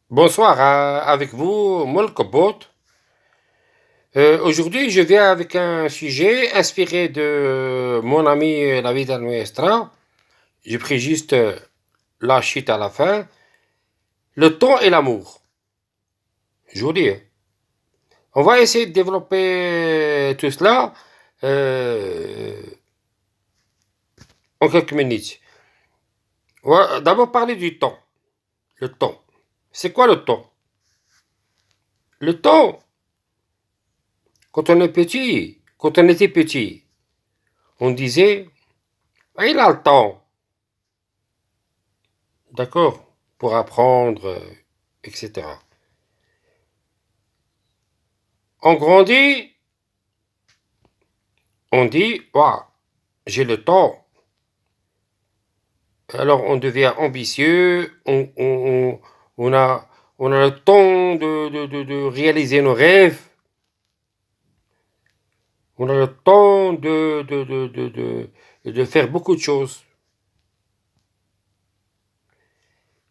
Bonsoir, avec vous, Molkobot. Aujourd'hui, je viens avec un sujet inspiré de mon ami La Vida Nuestra. J'ai pris juste la chute à la fin. Le temps et l'amour. Joli, hein. On va essayer de développer tout cela euh, en quelques minutes. On va d'abord parler du temps. Le temps. C'est quoi le temps? Le temps, quand on était petit, on disait, ah, il a le temps. D'accord? Pour apprendre, etc. On grandit, on dit, waouh, j'ai le temps. Alors on devient ambitieux, on a, on a le temps de réaliser nos rêves, on a le temps de faire beaucoup de choses.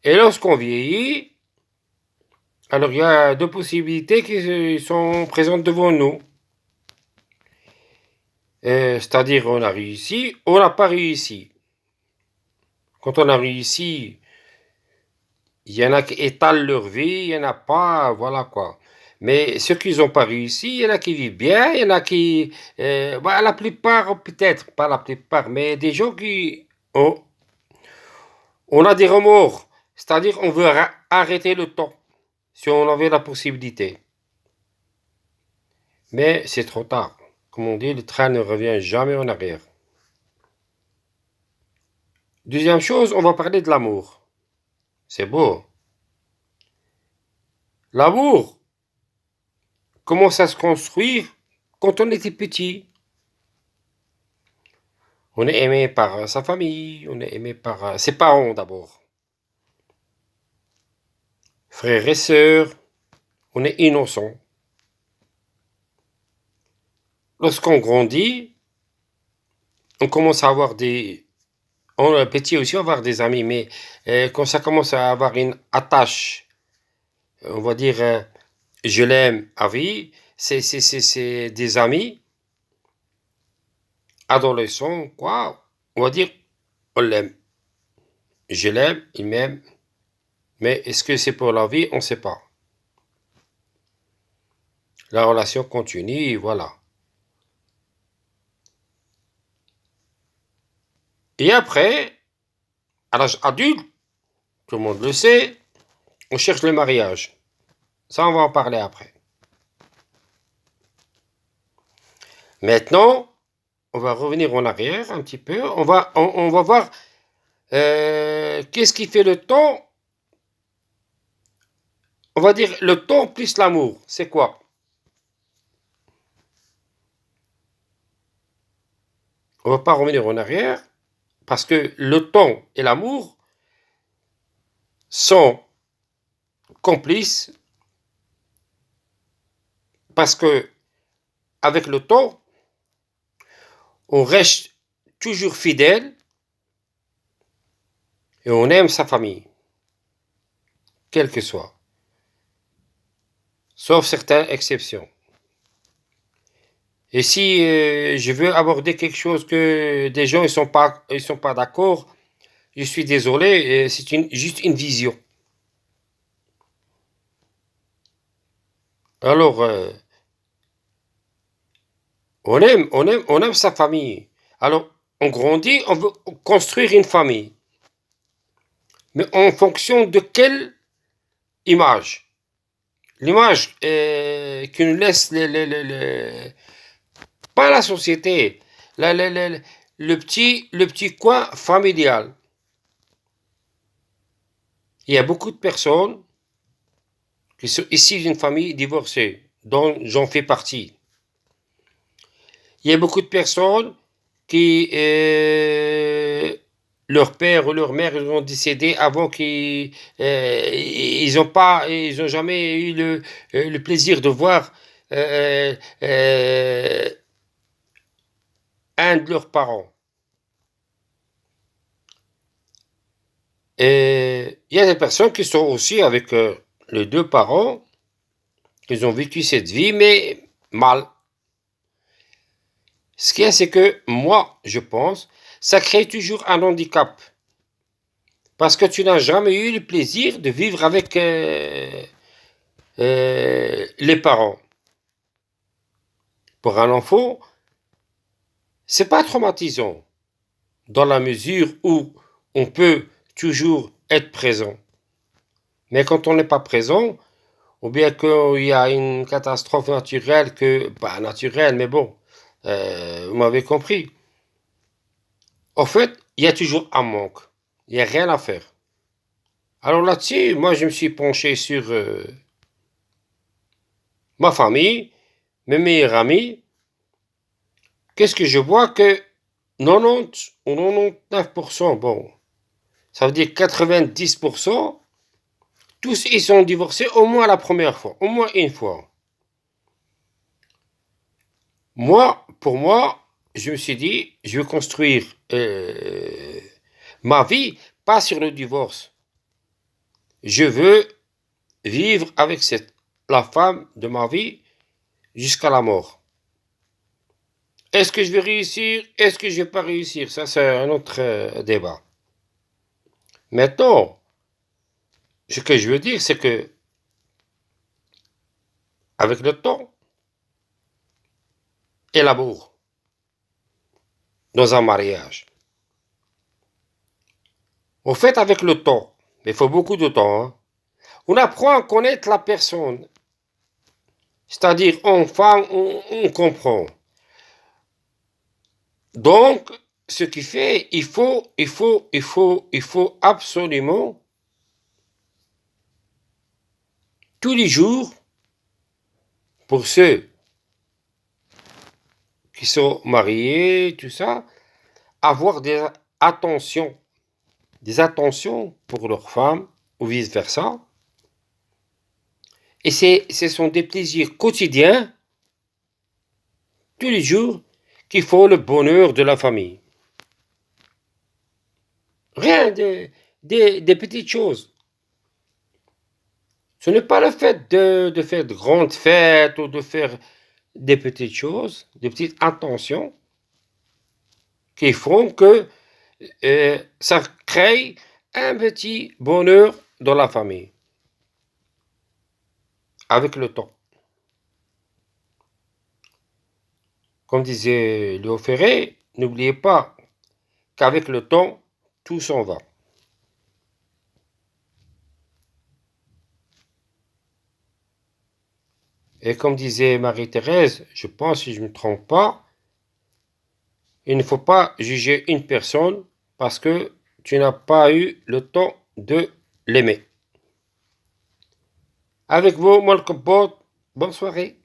Et lorsqu'on vieillit, alors il y a deux possibilités qui sont présentes devant nous. C'est-à-dire on a réussi, on n'a pas réussi. Quand on a réussi, il y en a qui étalent leur vie, il y en a pas, voilà quoi. Mais ceux qui n'ont pas réussi, il y en a qui vivent bien, il y en a qui, bah, la plupart peut-être, pas la plupart, mais des gens qui, on a des remords, c'est-à-dire on veut arrêter le temps, si on avait la possibilité. Mais c'est trop tard. Comme on dit, le train ne revient jamais en arrière. Deuxième chose, on va parler de l'amour. C'est beau. L'amour commence à se construire quand on était petit. On est aimé par sa famille, on est aimé par ses parents d'abord. Frères et sœurs, on est innocent. Lorsqu'on grandit, on commence à avoir des... On est petit aussi, à avoir des amis, mais quand ça commence à avoir une attache, on va dire, je l'aime à vie, c'est des amis, adolescents, quoi. On va dire, on l'aime. Je l'aime, il m'aime, mais est-ce que c'est pour la vie? On ne sait pas. La relation continue, voilà. Et après, à l'âge adulte, tout le monde le sait, on cherche le mariage. Ça, on va en parler après. Maintenant, on va revenir en arrière un petit peu. On va voir qu'est-ce qui fait le temps. On va dire le temps plus l'amour. C'est quoi? On va pas revenir en arrière parce que le temps et l'amour sont complices parce que avec le temps, on reste toujours fidèle et on aime sa famille, quelle que soit, sauf certaines exceptions. Et si je veux aborder quelque chose que des gens ils sont pas d'accord, je suis désolé, c'est juste une vision. Alors, on aime sa famille. Alors, on grandit, on veut construire une famille. Mais en fonction de quelle image? L'image qui nous laisse pas la société, le petit coin familial. Il y a beaucoup de personnes qui sont issus d'une famille divorcée, dont j'en fais partie. Il y a beaucoup de personnes qui, leur père ou leur mère ils ont décédé avant qu'ils ils ont jamais eu le plaisir de voir euh, euh, un de leurs parents. Et il y a des personnes qui sont aussi avec les deux parents, ils ont vécu cette vie, mais mal. Ce qu'il y a, c'est que moi, je pense, ça crée toujours un handicap. Parce que tu n'as jamais eu le plaisir de vivre avec les parents. Pour un enfant, c'est pas traumatisant, dans la mesure où on peut toujours être présent. Mais quand on n'est pas présent, ou bien qu'il y a une catastrophe naturelle, pas naturelle, mais bon, vous m'avez compris. En fait, il y a toujours un manque. Il n'y a rien à faire. Alors là-dessus, moi, je me suis penché sur ma famille, mes meilleurs amis. Qu'est-ce que je vois que 90 ou 99%, bon, ça veut dire 90%, tous ils sont divorcés au moins la première fois, au moins une fois. Moi, pour moi, je me suis dit, je veux construire ma vie, pas sur le divorce. Je veux vivre avec la femme de ma vie jusqu'à la mort. Est-ce que je vais réussir? Est-ce que je vais pas réussir? Ça, c'est un autre débat. Maintenant, ce que je veux dire, c'est que avec le temps et l'amour dans un mariage, au fait, avec le temps, mais il faut beaucoup de temps, hein, on apprend à connaître la personne. C'est-à-dire, on comprend. Donc, ce qui fait, il faut absolument, tous les jours, pour ceux qui sont mariés, tout ça, avoir attentions, des attentions pour leur femme, ou vice-versa. Et ce sont des plaisirs quotidiens, tous les jours, qui font le bonheur de la famille. Rien des petites choses. Ce n'est pas le fait de faire de grandes fêtes ou de faire des petites choses, des petites intentions qui font que ça crée un petit bonheur dans la famille avec le temps. Comme disait Léo Ferré, n'oubliez pas qu'avec le temps, tout s'en va. Et comme disait Marie-Thérèse, je pense, si je ne me trompe pas, il ne faut pas juger une personne parce que tu n'as pas eu le temps de l'aimer. Avec vous, Molkebot, bonne soirée.